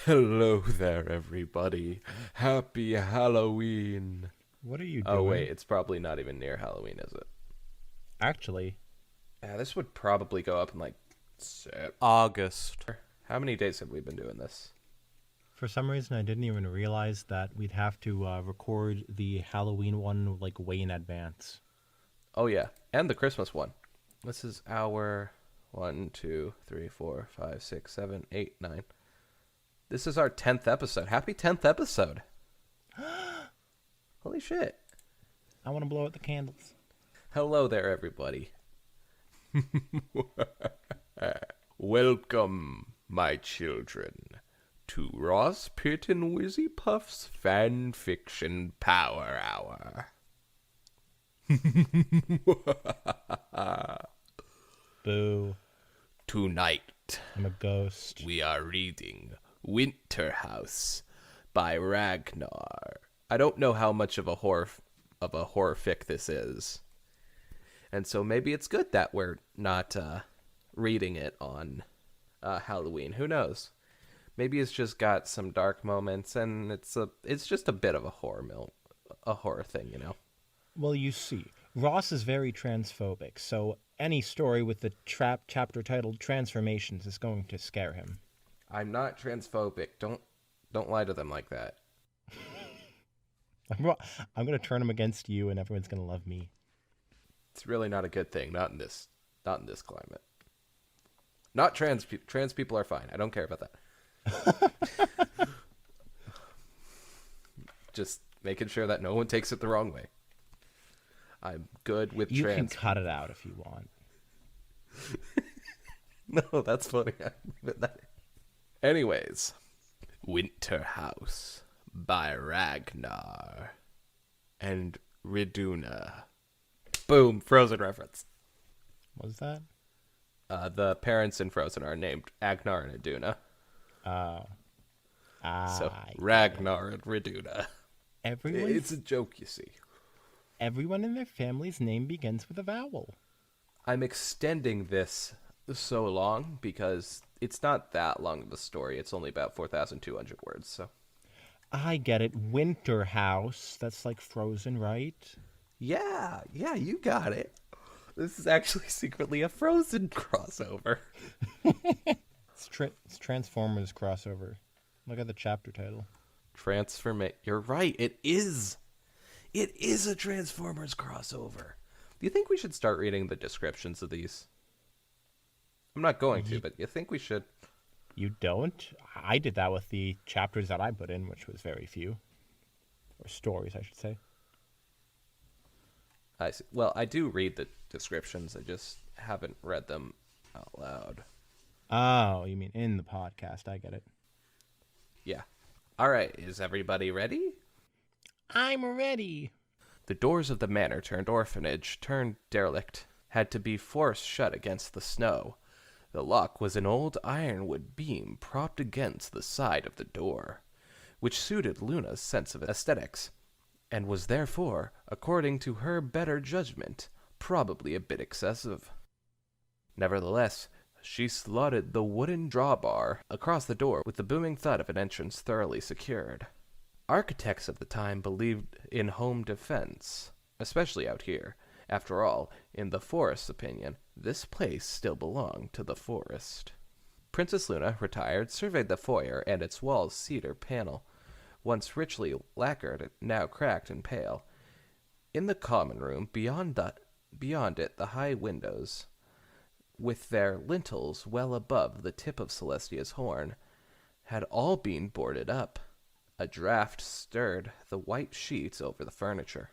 Hello there, everybody. Happy Halloween. What are you Oh, doing? wait, it's probably not even near Halloween, is it? Actually, Yeah, this would probably go up in like August. How many days have we been doing this? for some reason, I didn't even realize that we'd have to record the Halloween one like way in advance. Oh, yeah, and the Christmas one. This is our 1, 2, 3, 4, 5, 6, 7, 8, 9. This is our 10th episode. Happy 10th episode. Holy shit. I want to blow out the candles. Hello there, everybody. Welcome, my children, to Ross Pitt and Wizzy Puff's Fanfiction Power Hour. Boo! Tonight, I'm a ghost. we are reading Winter House by Ragnar. I don't know how much of a horror fic this is, and so maybe it's good that we're not reading it on Halloween. Who knows? Maybe it's just got some dark moments, and it's just a bit of a horror thing, you know. Well, you see, Ross is very transphobic, so any story with the chapter titled "Transformations" is going to scare him. I'm not transphobic. Don't lie to them like that. I'm going to turn him against you, and everyone's going to love me. It's really not a good thing. Not in this climate. Not trans people are fine. I don't care about that. Just making sure that no one takes it the wrong way. I'm good with You trans. can cut it out if you want. No, that's funny. Anyways, Winter House by Ragnar and Riduna. Boom, Frozen reference. What was that? The parents in Frozen are named Agnar and Iduna. Oh. So I get it. Ragnar and Riduna. Everyone It's a joke, you see. Everyone in their family's name begins with a vowel. I'm extending this so long because it's not that long of a story. It's only about 4,200 words, so. I get it. Winter House. That's like Frozen, right? Yeah, you got it. This is actually secretly a Frozen crossover. It's Transformers crossover. Look at the chapter title. You're right, it is. It is a Transformers crossover. Do you think we should start reading the descriptions of these? I'm not going to, but you think we should? You don't? I did that with the chapters that I put in, which was very few. Or stories, I should say. I see. Well, I do read the descriptions. I just haven't read them out loud. Oh, you mean in the podcast. I get it. Yeah. All right, is everybody ready? I'm ready. The doors of the manor turned orphanage, turned derelict, had to be forced shut against the snow. The lock was an old ironwood beam propped against the side of the door, which suited Luna's sense of aesthetics, and was therefore, according to her better judgment, probably a bit excessive. Nevertheless, she slotted the wooden drawbar across the door with the booming thud of an entrance thoroughly secured. Architects of the time believed in home defense, especially out here. After all, in the forest's opinion, this place still belonged to the forest. Princess Luna, retired, surveyed the foyer and its walls cedar panel, once richly lacquered, now cracked and pale. In the common room, beyond it, the high windows, with their lintels well above the tip of Celestia's horn, had all been boarded up. A draught stirred the white sheets over the furniture.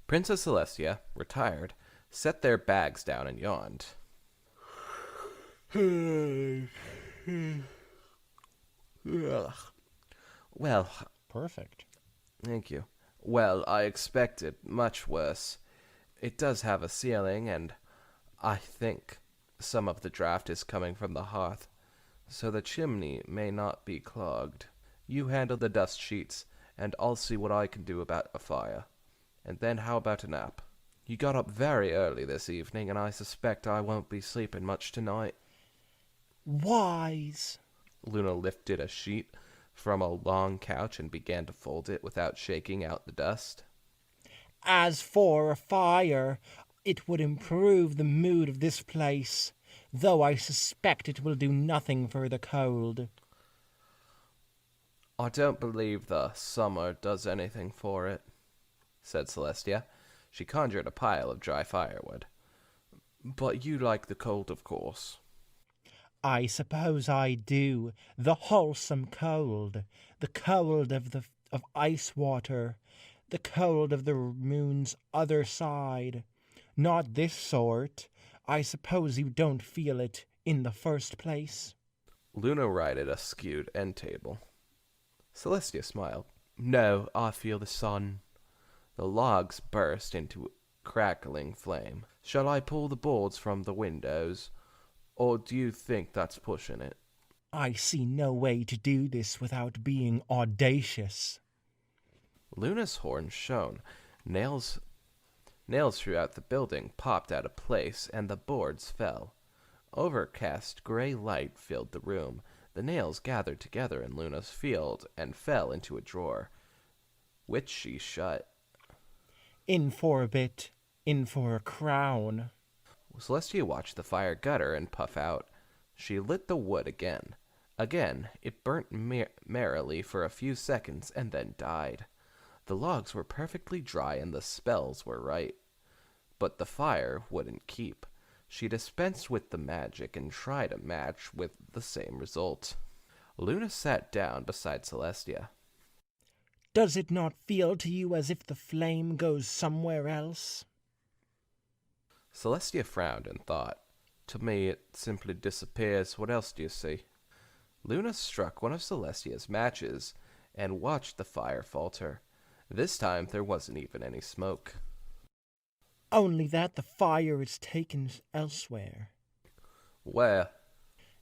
Princess Celestia, retired, set their bags down and yawned. Well, Perfect. thank you. Well, I expected much worse. It does have a ceiling, and I think some of the draft is coming from the hearth, so the chimney may not be clogged. You handle the dust sheets, and I'll see what I can do about a fire. And then how about a nap? You got up very early this evening, and I suspect I won't be sleeping much tonight. Wise. Luna lifted a sheet from a long couch and began to fold it without shaking out the dust. As for a fire, it would improve the mood of this place, though I suspect it will do nothing for the cold. I don't believe the summer does anything for it, said Celestia. She conjured a pile of dry firewood. But you like the cold, of course. I suppose I do. The wholesome cold, the cold of ice water, the cold of the moon's other side. Not this sort. I suppose you don't feel it in the first place. Luna righted a skewed end table. Celestia smiled. No, I feel the sun. The logs burst into crackling flame. Shall I pull the boards from the windows, or do you think that's pushing it? I see no way to do this without being audacious. Luna's horn shone. Nails throughout the building popped out of place, and the boards fell. Overcast gray light filled the room. The nails gathered together in Luna's field and fell into a drawer, which she shut. In for a bit, in for a crown. Celestia watched the fire gutter and puff out. She lit the wood again. Again, it burnt merrily for a few seconds and then died. The logs were perfectly dry and the spells were right. But the fire wouldn't keep. She dispensed with the magic and tried a match with the same result. Luna sat down beside Celestia. Does it not feel to you as if the flame goes somewhere else? Celestia frowned and thought. To me, it simply disappears. What else do you see? Luna struck one of Celestia's matches and watched the fire falter. This time there wasn't even any smoke. Only that the fire is taken elsewhere. Where?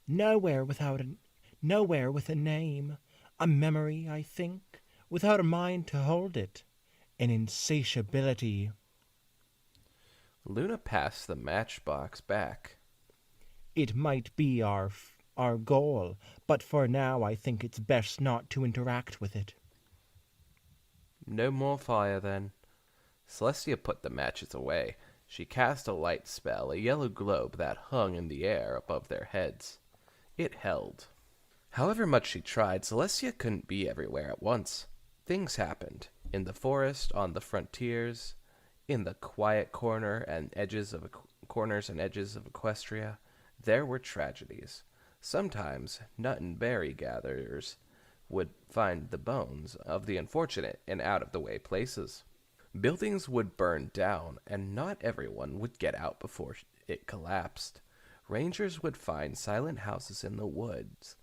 Nowhere with a name. A memory, I think, without a mind to hold it. An insatiability. Luna passed the matchbox back. It might be our goal, but for now I think it's best not to interact with it. No more fire, then. Celestia put the matches away. She cast a light spell, a yellow globe that hung in the air above their heads. It held. However much she tried, Celestia couldn't be everywhere at once. Things happened. In the forest, on the frontiers, in the quiet corners and edges of Equestria, there were tragedies. Sometimes nut and berry gatherers would find the bones of the unfortunate in out-of-the-way places. Buildings would burn down, and not everyone would get out before it collapsed. Rangers would find silent houses in the woods,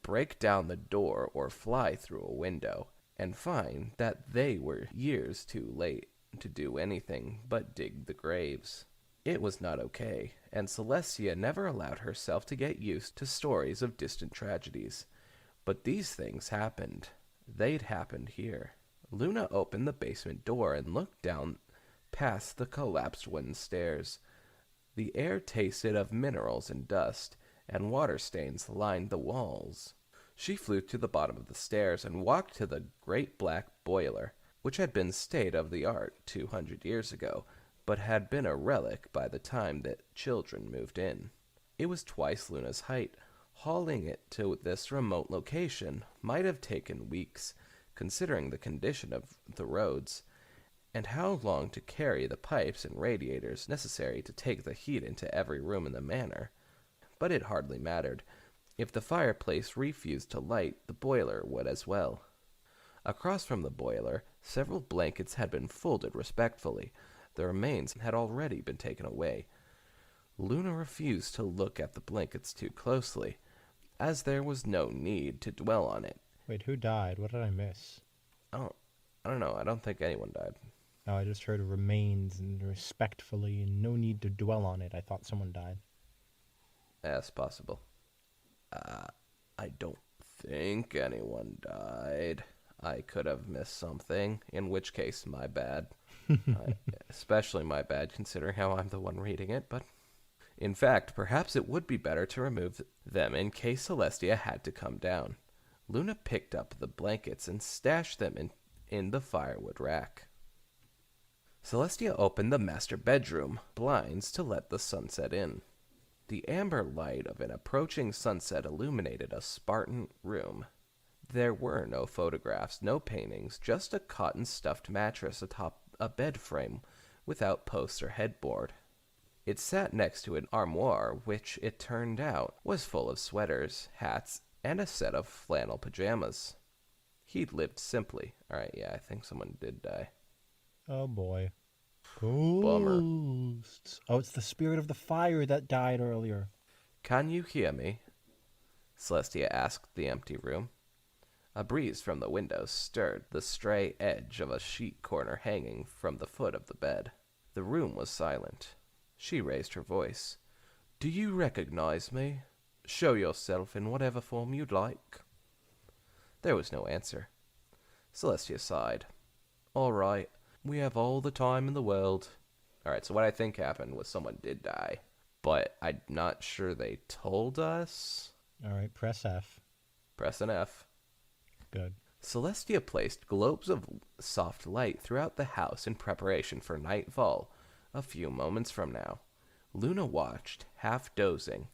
break down the door or fly through a window, and find that they were years too late to do anything but dig the graves. It was not okay, and Celestia never allowed herself to get used to stories of distant tragedies. But these things happened. They'd happened here. Luna opened the basement door and looked down past the collapsed wooden stairs. The air tasted of minerals and dust, and water stains lined the walls. She flew to the bottom of the stairs and walked to the great black boiler, which had been state-of-the-art 200 years ago, but had been a relic by the time that children moved in. It was twice Luna's height. Hauling it to this remote location might have taken weeks, considering the condition of the roads, and how long to carry the pipes and radiators necessary to take the heat into every room in the manor. But it hardly mattered. If the fireplace refused to light, the boiler would as well. Across from the boiler, several blankets had been folded respectfully. The remains had already been taken away. Luna refused to look at the blankets too closely, as there was no need to dwell on it. Wait, who died? What did I miss? I don't know. I don't think anyone died. Oh, I just heard remains and respectfully and no need to dwell on it. I thought someone died. That's possible. I don't think anyone died. I could have missed something, in which case, my bad. Especially my bad, considering how I'm the one reading it, but In fact, perhaps it would be better to remove them in case Celestia had to come down. Luna picked up the blankets and stashed them in the firewood rack. Celestia opened the master bedroom blinds to let the sunset in. The amber light of an approaching sunset illuminated a Spartan room. There were no photographs, no paintings, just a cotton-stuffed mattress atop a bed frame without posts or headboard. It sat next to an armoire, which, it turned out, was full of sweaters, hats, and a set of flannel pajamas. He'd lived simply. Alright, yeah, I think someone did die. Oh boy. Bummer. Ghosts. Oh, it's the spirit of the fire that died earlier. Can you hear me? Celestia asked the empty room. A breeze from the window stirred the stray edge of a sheet corner hanging from the foot of the bed. The room was silent. She raised her voice. Do you recognize me? Show yourself in whatever form you'd like. There was no answer. Celestia sighed. All right, we have all the time in the world. All right, so what I think happened was someone did die, but I'm not sure they told us. All right, press F. Press an F. Good. Celestia placed globes of soft light throughout the house in preparation for nightfall. A few moments from now, Luna watched, half dozing.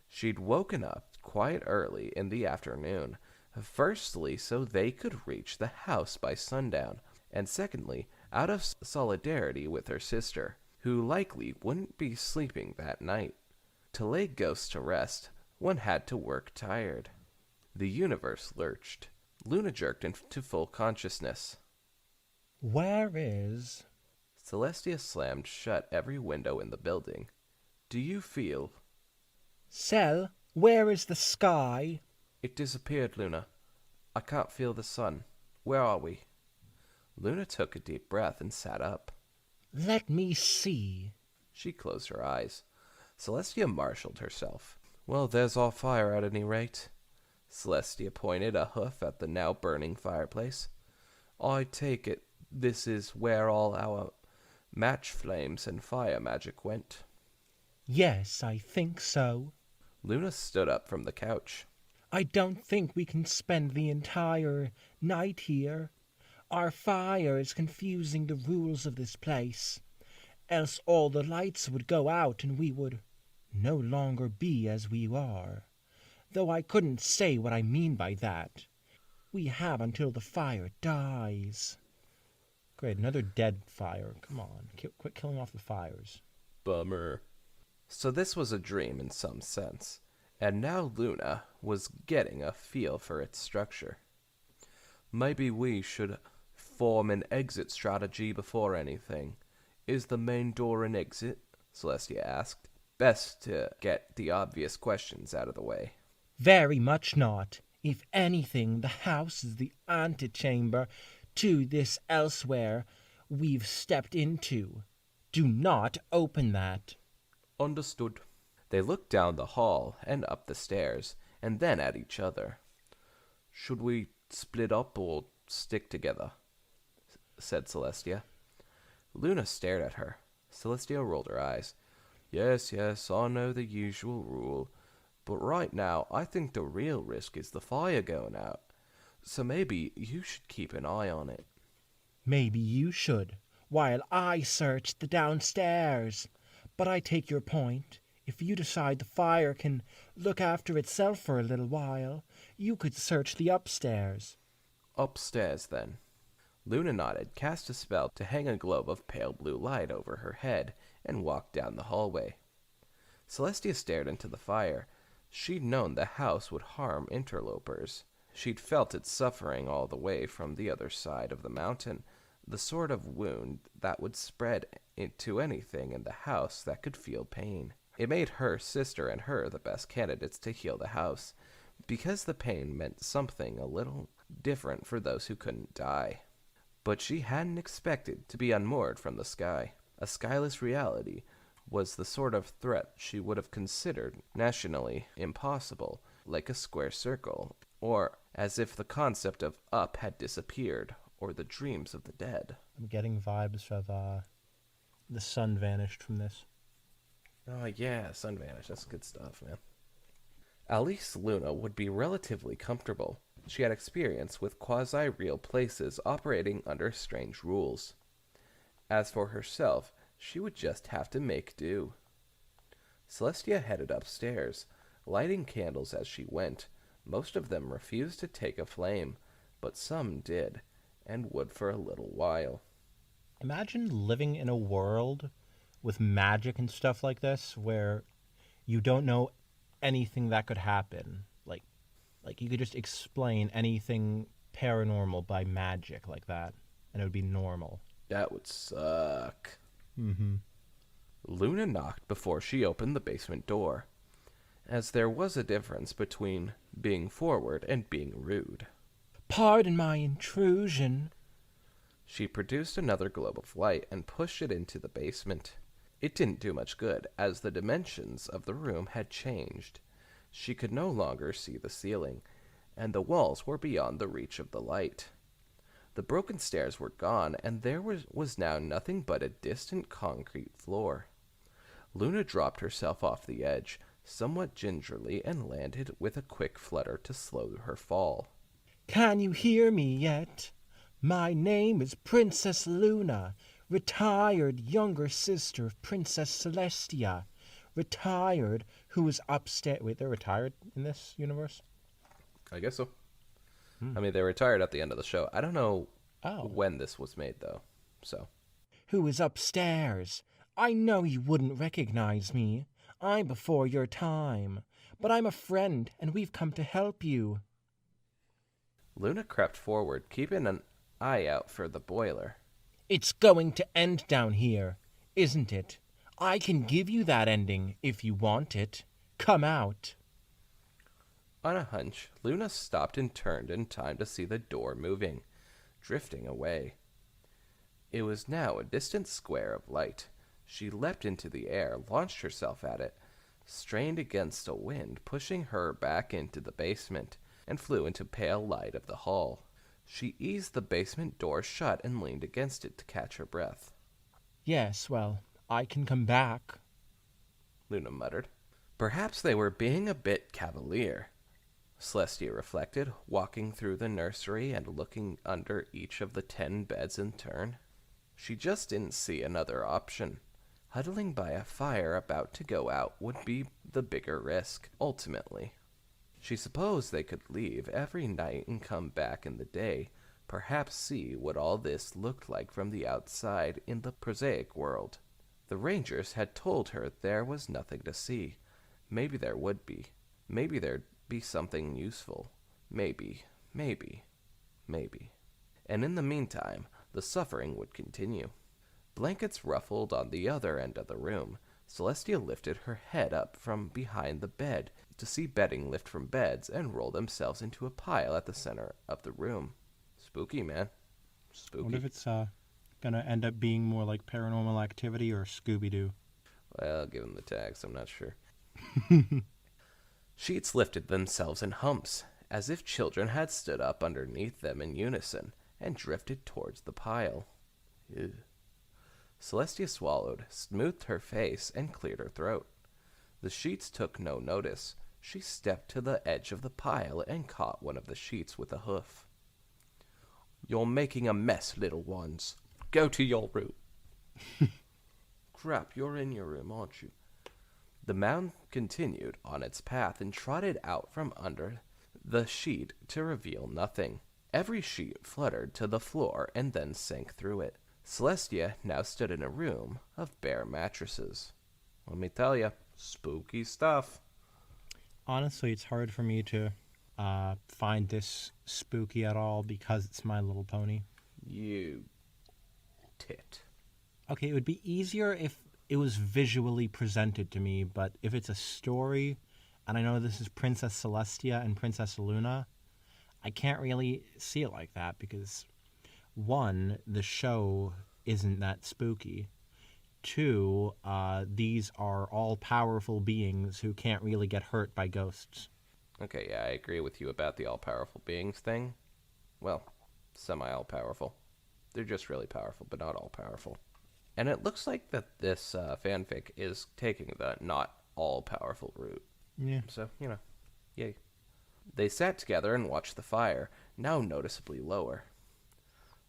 She'd woken up quite early in the afternoon, firstly so they could reach the house by sundown, and secondly out of solidarity with her sister, who likely wouldn't be sleeping that night. To lay ghosts to rest, one had to work tired. The universe lurched. Luna jerked into full consciousness. Where is... Celestia slammed shut every window in the building. Do you feel... Cell, where is the sky? It disappeared, Luna. I can't feel the sun. Where are we? Luna took a deep breath and sat up. Let me see. She closed her eyes. Celestia marshaled herself. Well, there's our fire at any rate. Celestia pointed a hoof at the now burning fireplace. I take it this is where all our match flames and fire magic went. Yes, I think so. Luna stood up from the couch. I don't think we can spend the entire night here. Our fire is confusing the rules of this place. Else all the lights would go out and we would no longer be as we are. Though I couldn't say what I mean by that. We have until the fire dies. Great, another dead fire. Come on, quit killing off the fires. Bummer. So this was a dream in some sense, and now Luna was getting a feel for its structure. Maybe we should form an exit strategy before anything. Is the main door an exit? Celestia asked. Best to get the obvious questions out of the way. Very much not. If anything, the house is the antechamber to this elsewhere we've stepped into. Do not open that. Understood. They looked down the hall and up the stairs, and then at each other. Should we split up or stick together? Said Celestia. Luna stared at her. Celestia rolled her eyes. Yes, I know the usual rule. But right now, I think the real risk is the fire going out. So maybe you should keep an eye on it. Maybe you should, while I search the downstairs. But I take your point. If you decide the fire can look after itself for a little while, you could search the upstairs. Upstairs, then. Luna nodded, cast a spell to hang a globe of pale blue light over her head, and walked down the hallway. Celestia stared into the fire. She'd known the house would harm interlopers. She'd felt it suffering all the way from the other side of the mountain, the sort of wound that would spread into anything in the house that could feel pain. It made her sister and her the best candidates to heal the house, because the pain meant something a little different for those who couldn't die. But she hadn't expected to be unmoored from the sky. A skyless reality was the sort of threat she would have considered nationally impossible, like a square circle, or as if the concept of up had disappeared, or the dreams of the dead. I'm getting vibes of the sun vanished from this. Oh, yeah, sun vanish. That's good stuff, man. At least Luna would be relatively comfortable. She had experience with quasi real places operating under strange rules. As for herself, she would just have to make do. Celestia headed upstairs, lighting candles as she went. Most of them refused to take a flame, but some did, and would for a little while. Imagine living in a world with magic and stuff like this where you don't know anything that could happen. Like you could just explain anything paranormal by magic like that, and it would be normal. That would suck. Mm-hmm. Luna knocked before she opened the basement door, as there was a difference between being forward and being rude. Pardon my intrusion. She produced another globe of light and pushed it into the basement. It didn't do much good, as the dimensions of the room had changed. She could no longer see the ceiling, and the walls were beyond the reach of the light. The broken stairs were gone, and there was now nothing but a distant concrete floor. Luna dropped herself off the edge, somewhat gingerly, and landed with a quick flutter to slow her fall. Can you hear me yet? My name is Princess Luna, retired younger sister of Princess Celestia. Retired, who is upstairs. Wait, they're retired in this universe? I guess so. I mean, they retired at the end of the show. I don't know Oh. when this was made, though. So, Who is upstairs? I know you wouldn't recognize me. I'm before your time. But I'm a friend, and we've come to help you. Luna crept forward, keeping an eye out for the boiler. It's going to end down here, isn't it? I can give you that ending if you want it. Come out. On a hunch, Luna stopped and turned in time to see the door moving, drifting away. It was now a distant square of light. She leapt into the air, launched herself at it, strained against a wind, pushing her back into the basement, and flew into pale light of the hall. She eased the basement door shut and leaned against it to catch her breath. Yes, well, I can come back. Luna muttered. Perhaps they were being a bit cavalier, Celestia reflected, walking through the nursery and looking under each of the 10 beds in turn. She just didn't see another option. Huddling by a fire about to go out would be the bigger risk, ultimately. She supposed they could leave every night and come back in the day, perhaps see what all this looked like from the outside in the prosaic world. The rangers had told her there was nothing to see. Maybe there would be. Maybe there'd be something useful. Maybe. And in the meantime, the suffering would continue. Blankets ruffled on the other end of the room. Celestia lifted her head up from behind the bed to see bedding lift from beds and roll themselves into a pile at the center of the room. Spooky, man. I Spooky. wonder if it's gonna end up being more like Paranormal Activity or Scooby-Doo. Well, give them the tags, I'm not sure. Sheets lifted themselves in humps, as if children had stood up underneath them in unison, and drifted towards the pile. Ew. Celestia swallowed, smoothed her face, and cleared her throat. The sheets took no notice. She stepped to the edge of the pile and caught one of the sheets with a hoof. You're making a mess, little ones. Go to your room. Crap, you're in your room, aren't you? The mound continued on its path and trotted out from under the sheet to reveal nothing. Every sheet fluttered to the floor and then sank through it. Celestia now stood in a room of bare mattresses. Let me tell you, spooky stuff. Honestly, it's hard for me to find this spooky at all because it's My Little Pony. You tit. Okay, it would be easier if it was visually presented to me, but if it's a story, and I know this is Princess Celestia and Princess Luna, I can't really see it like that because, one, the show isn't that spooky. Two, these are all powerful beings who can't really get hurt by ghosts. Okay, yeah, I agree with you about the all-powerful beings thing. Well, semi-all-powerful. They're just really powerful, but not all-powerful. And it looks like that this fanfic is taking the not all-powerful route. Yeah. So, yay. They sat together and watched the fire, now noticeably lower.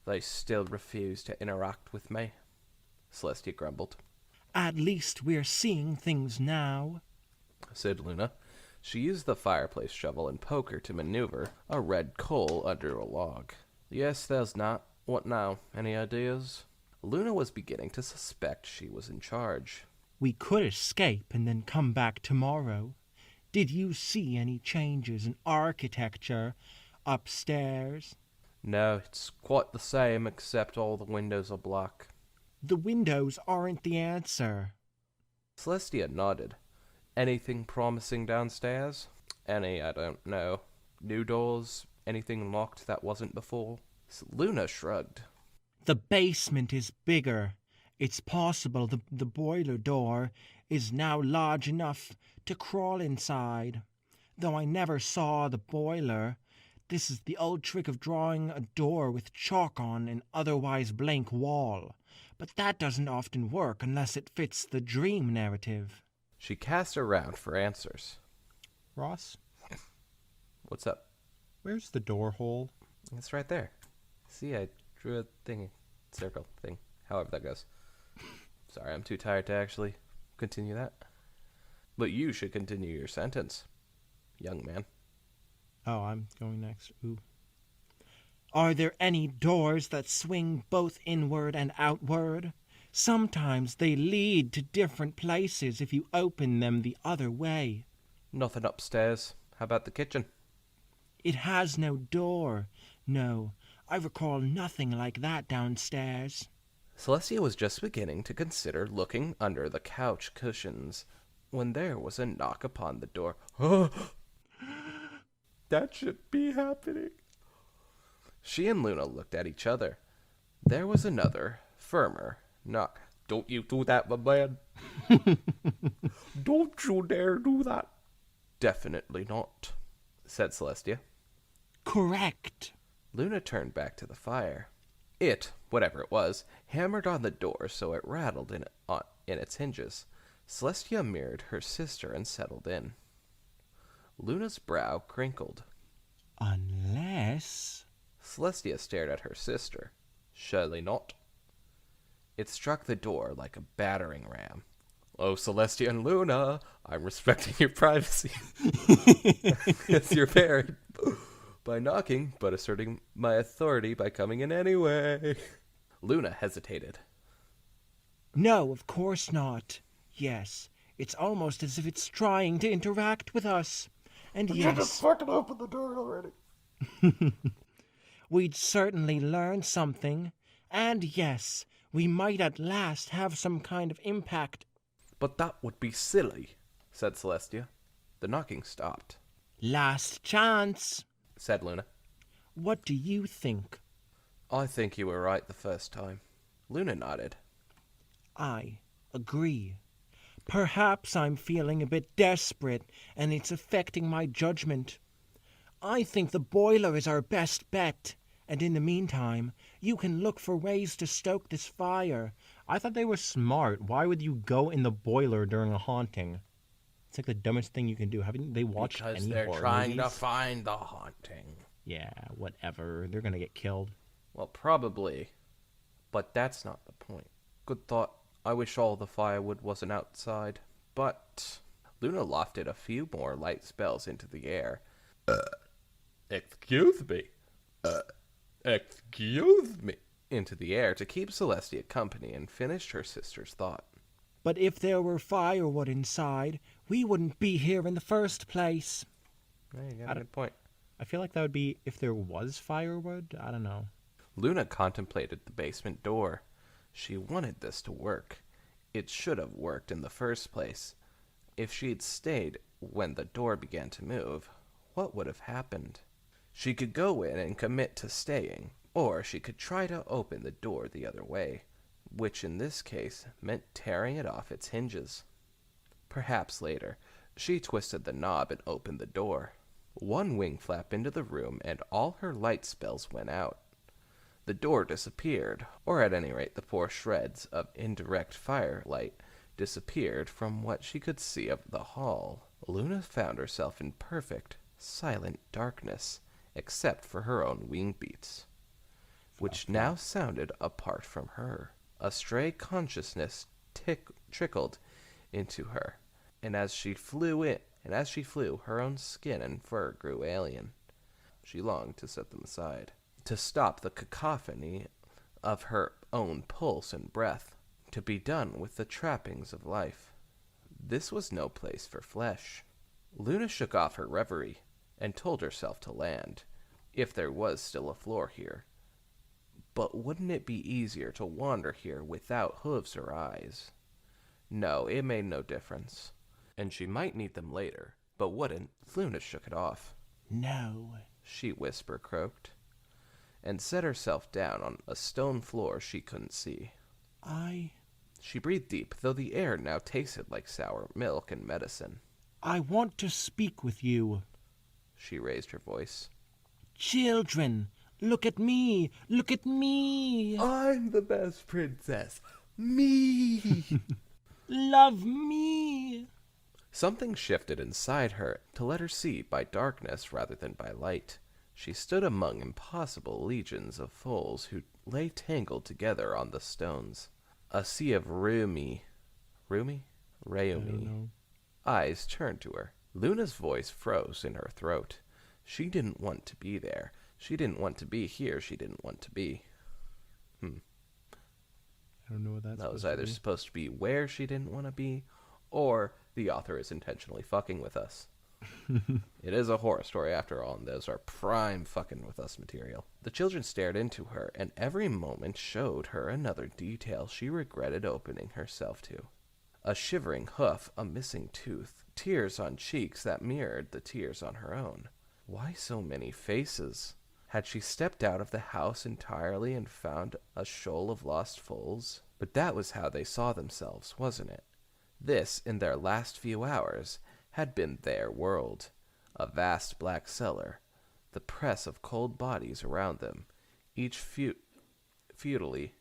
They still refuse to interact with me, Celestia grumbled. At least we're seeing things now, Said Luna. She used the fireplace shovel and poker to maneuver a red coal under a log. Yes, there's not. What now? Any ideas? Luna was beginning to suspect she was in charge. We could escape and then come back tomorrow. Did you see any changes in architecture upstairs? No, it's quite the same, except all the windows are black. The windows aren't the answer. Celestia nodded. Anything promising downstairs? Any, I don't know. New doors? Anything locked that wasn't before? Luna shrugged. The basement is bigger. It's possible the boiler door is now large enough to crawl inside. Though I never saw the boiler, this is the old trick of drawing a door with chalk on an otherwise blank wall. But that doesn't often work unless it fits the dream narrative. She cast around for answers. Ross, What's up? where's the door hole? It's right there. See, I drew a thingy. Circle thing. However that goes. Sorry, I'm too tired to actually continue that. But you should continue your sentence, young man. Oh, I'm going next. Ooh. Are there any doors that swing both inward and outward? Sometimes they lead to different places if you open them the other way. Nothing upstairs. How about the kitchen? It has no door. No, I recall nothing like that downstairs. Celestia was just beginning to consider looking under the couch cushions when there was a knock upon the door. That should be happening. She and Luna looked at each other. There was another, firmer knock. Don't you do that, my man. Don't you dare do that. Definitely not, said Celestia. Correct. Luna turned back to the fire. It, whatever it was, hammered on the door so it rattled in its hinges. Celestia mirrored her sister and settled in. Luna's brow crinkled. Unless... Celestia stared at her sister. Surely not. It struck the door like a battering ram. Oh, Celestia and Luna, I'm respecting your privacy. As your parent. By knocking, but asserting my authority by coming in anyway. Luna hesitated. No, of course not. Yes, it's almost as if it's trying to interact with us. And yes... Just fucking open the door already. We'd certainly learn something. And yes, we might at last have some kind of impact. But that would be silly, said Celestia. The knocking stopped. Last chance, said Luna. What do you think? I think you were right the first time. Luna nodded. I agree. Perhaps I'm feeling a bit desperate, and it's affecting my judgment. I think the boiler is our best bet, and in the meantime, you can look for ways to stoke this fire. I thought they were smart. Why would you go in the boiler during a haunting? It's like the dumbest thing you can do. Haven't they watched Because any they're horror trying movies? to find the haunting. Yeah, whatever. They're gonna get killed. Well, probably. But that's not the point. Good thought. I wish all the firewood wasn't outside. But Luna lofted a few more light spells into the air. Excuse me. Excuse me. Into the air to keep Celestia company and finished her sister's thought. But if there were firewood inside, we wouldn't be here in the first place. Hey, you got a good point. I feel like that would be if there was firewood. I don't know. Luna contemplated the basement door. She wanted this to work. It should have worked in the first place. If she'd stayed when the door began to move, what would have happened? She could go in and commit to staying, or she could try to open the door the other way, which in this case meant tearing it off its hinges. Perhaps later, she twisted the knob and opened the door. One wing flap into the room and all her light spells went out. The door disappeared, or at any rate the poor shreds of indirect firelight disappeared from what she could see of the hall. Luna found herself in perfect, silent darkness, except for her own wing beats, which now sounded apart from her. A stray consciousness trickled into her, and as she flew, her own skin and fur grew alien. She longed to set them aside, to stop the cacophony of her own pulse and breath, to be done with the trappings of life. This was no place for flesh. Luna shook off her reverie and told herself to land, if there was still a floor here. But wouldn't it be easier to wander here without hooves or eyes? No, it made no difference. And she might need them later, but wouldn't. Luna shook it off. No, She whisper-croaked, and set herself down on a stone floor she couldn't see. She breathed deep, though the air now tasted like sour milk and medicine. I want to speak with you. She raised her voice. Children, look at me! Look at me! I'm the best princess. Me! Love me! Something shifted inside her to let her see by darkness rather than by light. She stood among impossible legions of foals who lay tangled together on the stones. A sea of Reumi eyes turned to her. Luna's voice froze in her throat. She didn't want to be there. She didn't want to be here. She didn't want to be. I don't know what That was either supposed to be where she didn't want to be, or the author is intentionally fucking with us. It is a horror story after all, and those are prime fucking with us material. The children stared into her, and every moment showed her another detail she regretted opening herself to. A shivering hoof, a missing tooth, tears on cheeks that mirrored the tears on her own. Why so many faces? Had she stepped out of the house entirely and found a shoal of lost foals? But that was how they saw themselves, wasn't it? This, in their last few hours, had been their world. A vast black cellar, the press of cold bodies around them, each futilely.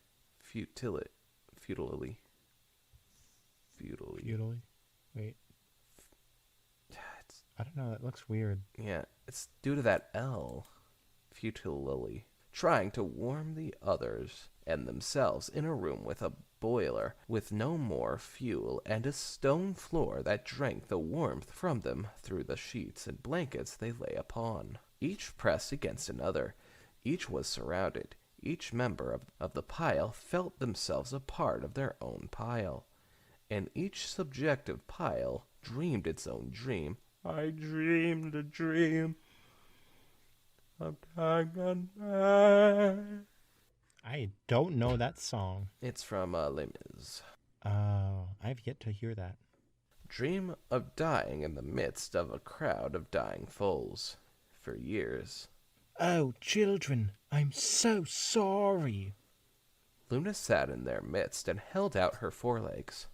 Wait. I don't know. That looks weird. Yeah, it's due to that L. Futilely. Trying to warm the others and themselves in a room with a boiler, with no more fuel, and a stone floor that drank the warmth from them through the sheets and blankets they lay upon. Each pressed against another. Each was surrounded. Each member of the pile felt themselves a part of their own pile. And each subjective pile dreamed its own dream. I dreamed a dream of dying on earth. I don't know that song. It's from Les Mis. Oh, I've yet to hear that. Dream of dying in the midst of a crowd of dying foals. For years. Oh, children, I'm so sorry. Luna sat in their midst and held out her forelegs.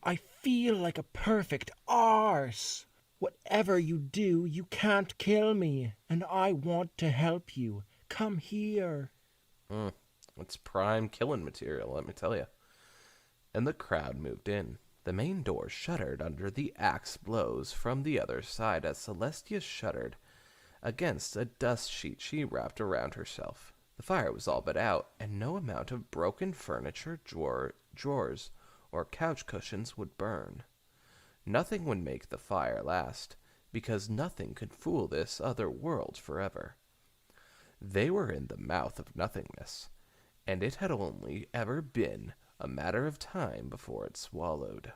I feel like a perfect arse. Whatever you do, you can't kill me, and I want to help you. Come here. It's prime killing material, let me tell you. And the crowd moved in. The main door shuddered under the axe blows from the other side as Celestia shuddered against a dust sheet she wrapped around herself. The fire was all but out, and no amount of broken furniture, drawers, or couch cushions would burn. Nothing would make the fire last, because nothing could fool this other world forever. They were in the mouth of nothingness, and it had only ever been a matter of time before it swallowed.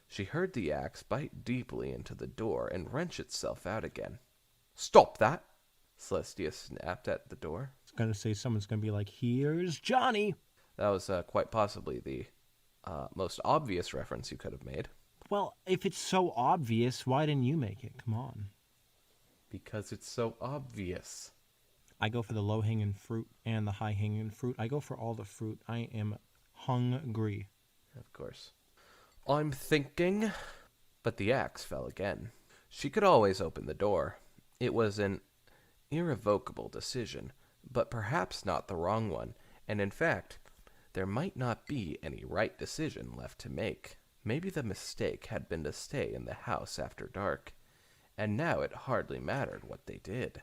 She heard the axe bite deeply into the door and wrench itself out again. "Stop that!" Celestia snapped at the door. It's going to say someone's going to be like, "Here's Johnny." That was quite possibly the most obvious reference you could have made. Well, if it's so obvious, why didn't you make it? Come on. Because it's so obvious. I go for the low-hanging fruit and the high-hanging fruit. I go for all the fruit. I am hungry. Of course. I'm thinking. But the axe fell again. She could always open the door. It was an irrevocable decision, but perhaps not the wrong one, and in fact, there might not be any right decision left to make. Maybe the mistake had been to stay in the house after dark, and now it hardly mattered what they did.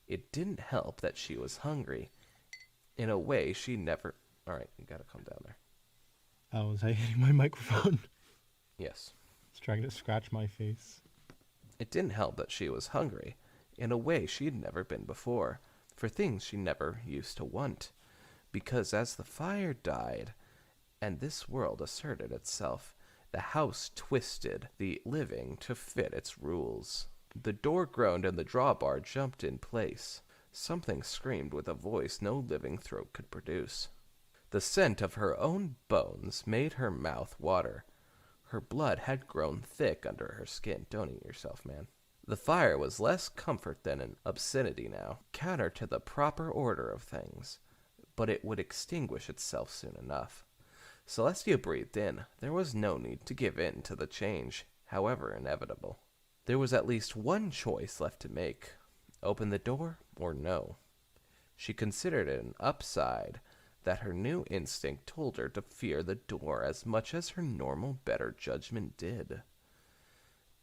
It didn't help that she was hungry. In a way she never... Alright, you gotta calm down there. Oh, was I hitting my microphone? Yes. It's trying to scratch my face. It didn't help that she was hungry, in a way she'd never been before, for things she never used to want. Because as the fire died, and this world asserted itself, the house twisted the living to fit its rules. The door groaned and the drawbar jumped in place. Something screamed with a voice no living throat could produce. The scent of her own bones made her mouth water. Her blood had grown thick under her skin. Don't eat yourself, man. The fire was less comfort than an obscenity now, counter to the proper order of things, but it would extinguish itself soon enough. Celestia breathed in. There was no need to give in to the change, however inevitable. There was at least one choice left to make. Open the door or no. She considered it an upside that her new instinct told her to fear the door as much as her normal better judgment did,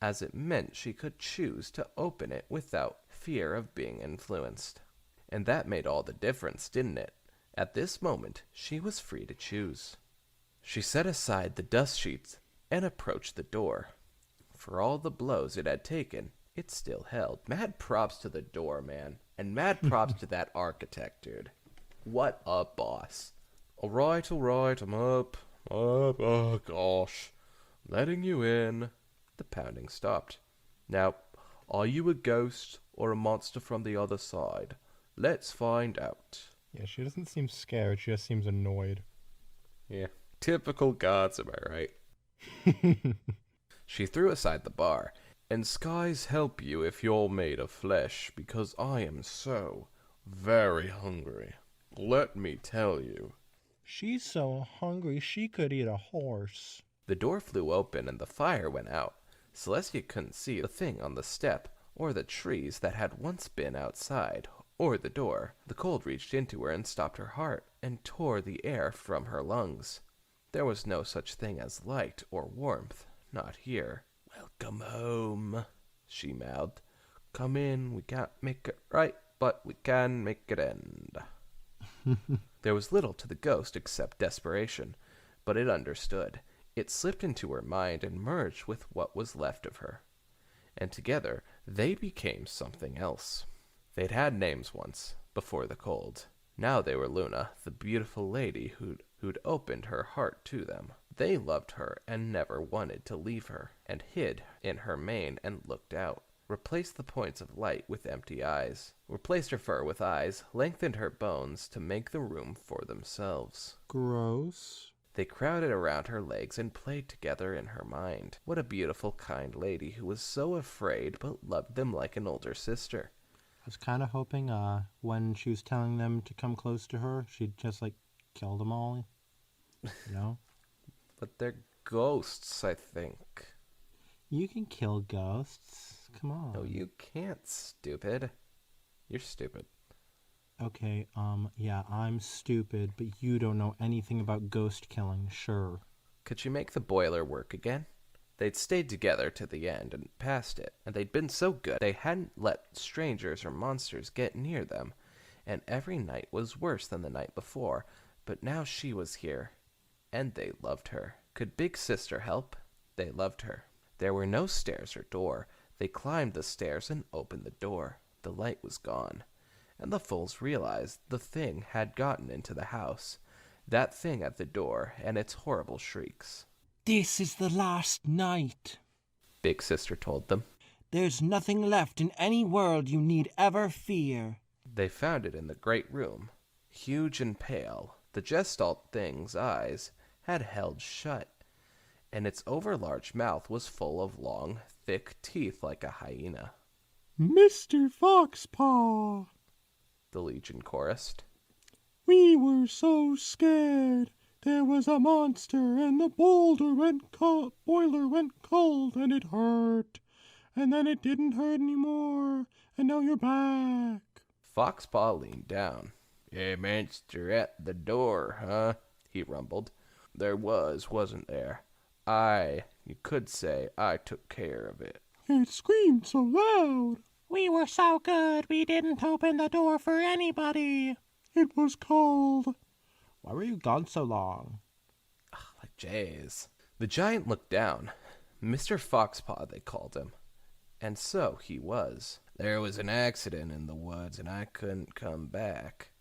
as it meant she could choose to open it without fear of being influenced. And that made all the difference, didn't it? At this moment, she was free to choose. She set aside the dust sheets and approached the door. For all the blows it had taken, it still held. Mad props to the door, man. And mad props to that architect, dude. What a boss. Alright, I'm up. Oh gosh. Letting you in. The pounding stopped. Now, are you a ghost or a monster from the other side? Let's find out. Yeah, she doesn't seem scared. She just seems annoyed. Yeah. Typical gods, am I right? She threw aside the bar. And skies help you if you're made of flesh, because I am so very hungry. Let me tell you. She's so hungry she could eat a horse. The door flew open and the fire went out. Celestia couldn't see the thing on the step, or the trees that had once been outside, or the door. The cold reached into her and stopped her heart, and tore the air from her lungs. There was no such thing as light or warmth, not here. Welcome home, she mouthed. Come in, we can't make it right, but we can make it end. There was little to the ghost except desperation, but it understood. It slipped into her mind and merged with what was left of her. And together, they became something else. They'd had names once, before the cold. Now they were Luna, the beautiful lady who'd opened her heart to them. They loved her and never wanted to leave her, and hid in her mane and looked out. Replaced the points of light with empty eyes. Replaced her fur with eyes, lengthened her bones to make the room for themselves. Gross. They crowded around her legs and played together in her mind. What a beautiful, kind lady who was so afraid but loved them like an older sister. I was kind of hoping when she was telling them to come close to her, she'd just, kill them all. You know? But they're ghosts, I think. You can kill ghosts. Come on. No, you can't, stupid. You're stupid. Okay, yeah, I'm stupid, but you don't know anything about ghost killing, sure. Could you make the boiler work again? They'd stayed together to the end and past it, and they'd been so good they hadn't let strangers or monsters get near them, and every night was worse than the night before, but now she was here, and they loved her. Could Big Sister help? They loved her. There were no stairs or door. They climbed the stairs and opened the door. The light was gone, and the fools realized the thing had gotten into the house. That thing at the door and its horrible shrieks. This is the last night, Big Sister told them. There's nothing left in any world you need ever fear. They found it in the great room, huge and pale. The gestalt thing's eyes had held shut, and its overlarge mouth was full of long, thick teeth like a hyena. Mr. Foxpaw, The Legion chorused. we were so scared. There was a monster, and the boiler went cold, and it hurt. And then it didn't hurt anymore, and now you're back. Foxpaw leaned down. "A monster at the door, huh?" he rumbled. "There wasn't there? You could say I took care of it." It screamed so loud. We were so good we didn't open the door for anybody. It was cold. Why were you gone so long? Like jays. The giant looked down. Mr. Foxpaw, they called him. And so he was. "There was an accident in the woods and I couldn't come back.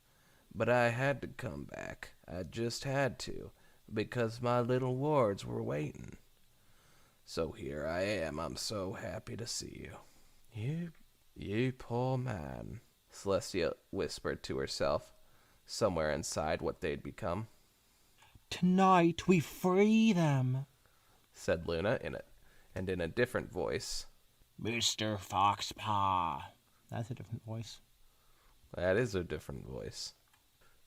But I had to come back. I just had to, because my little wards were waiting. So here I am. I'm so happy to see you." You poor man," Celestia whispered to herself, somewhere inside what they'd become. Tonight we free them, said Luna in a different voice. Mr. Foxpaw. That's a different voice. That is a different voice.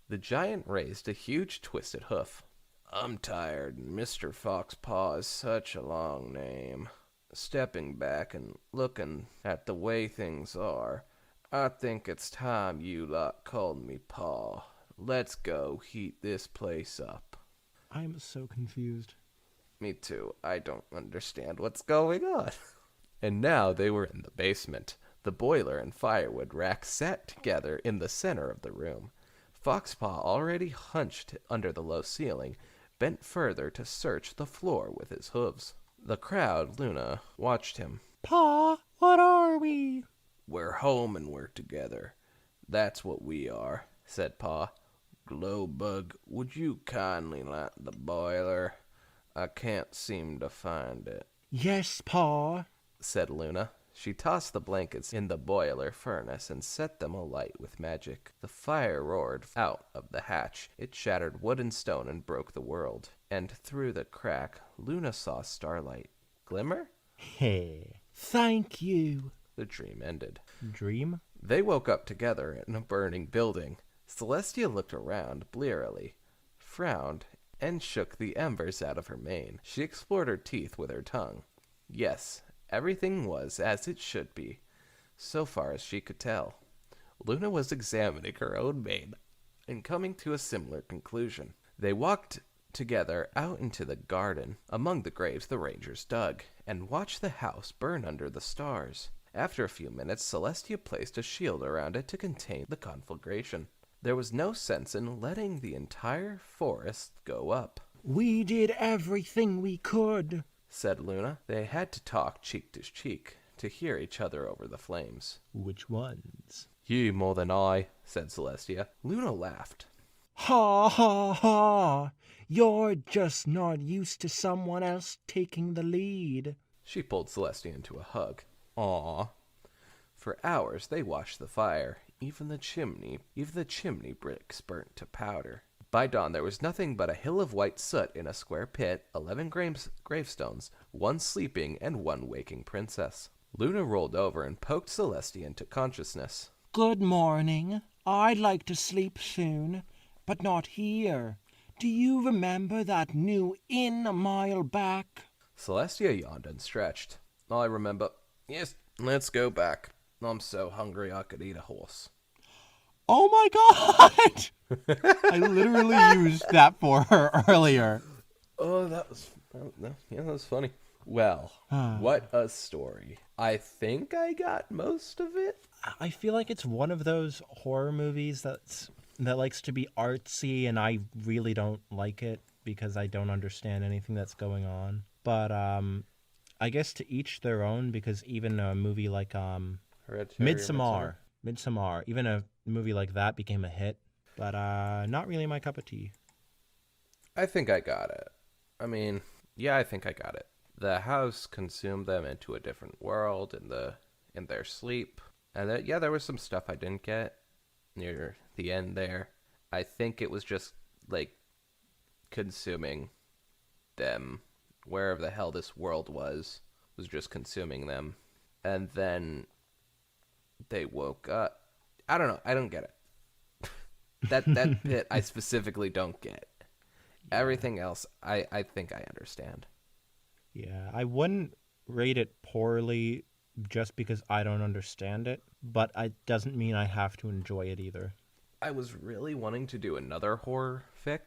The giant raised a huge twisted hoof. "I'm tired, and Mr. Foxpaw is such a long name. Stepping back and looking at the way things are, I think it's time you lot called me Paw. Let's go heat this place up." I'm so confused. Me too. I don't understand what's going on. And now they were in the basement. The boiler and firewood rack sat together in the center of the room. Foxpaw, already hunched under the low ceiling, bent further to search the floor with his hooves. The crowd, Luna, watched him. Pa, what are we? "We're home and we're together. That's what we are," said Pa. "Glowbug, would you kindly light the boiler? I can't seem to find it," Yes, Pa, said Luna. She tossed the blankets in the boiler furnace and set them alight with magic. The fire roared out of the hatch. It shattered wood and stone and broke the world. And through the crack, Luna saw starlight. Glimmer? Hey, thank you. The dream ended. Dream? They woke up together in a burning building. Celestia looked around blearily, frowned, and shook the embers out of her mane. She explored her teeth with her tongue. Yes, everything was as it should be, so far as she could tell. Luna was examining her own mane and coming to a similar conclusion. They walked together out into the garden among the graves the rangers dug, and watched the house burn under the stars. After a few minutes, Celestia placed a shield around it to contain the conflagration. There was no sense in letting the entire forest go up. We did everything we could, said Luna. They had to talk cheek to cheek to hear each other over the flames. Which ones? You more than I, said Celestia. Luna laughed. Ha ha ha! You're just not used to someone else taking the lead. She pulled Celestia into a hug. Aw. For hours they watched the fire. Even the chimney bricks burnt to powder. By dawn there was nothing but a hill of white soot in a square pit, 11 gravestones, 1 sleeping and 1 waking princess. Luna rolled over and poked Celestia into consciousness. Good morning. I'd like to sleep soon, but not here. Do you remember that new inn a mile back? Celestia yawned and stretched. I remember. Yes, let's go back. I'm so hungry I could eat a horse. Oh my god! I literally used that for her earlier. Oh, that was funny. Well, what a story. I think I got most of it. I feel like it's one of those horror movies that likes to be artsy, and I really don't like it because I don't understand anything that's going on. But I guess to each their own, because even a movie like Midsommar, even a movie like that became a hit, but not really my cup of tea. I think I got it. I mean, yeah, I think I got it. The house consumed them into a different world in their sleep. And there was some stuff I didn't get near the end there. I think it was just like consuming them. Wherever the hell this world was just consuming them. And then they woke up. I don't know. I don't get it. That bit I specifically don't get. Yeah. Everything else I think I understand. Yeah, I wouldn't rate it poorly just because I don't understand it, but it doesn't mean I have to enjoy it either. I was really wanting to do another horror fic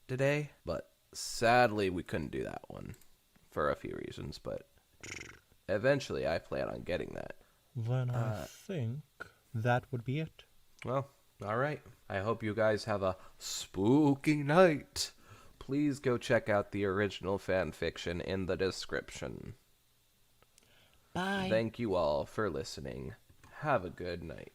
today, but sadly we couldn't do that one for a few reasons, but eventually I plan on getting that. Then I think that would be it. Well, all right. I hope you guys have a spooky night. Please go check out the original fan fiction in the description. Bye. Thank you all for listening. Have a good night.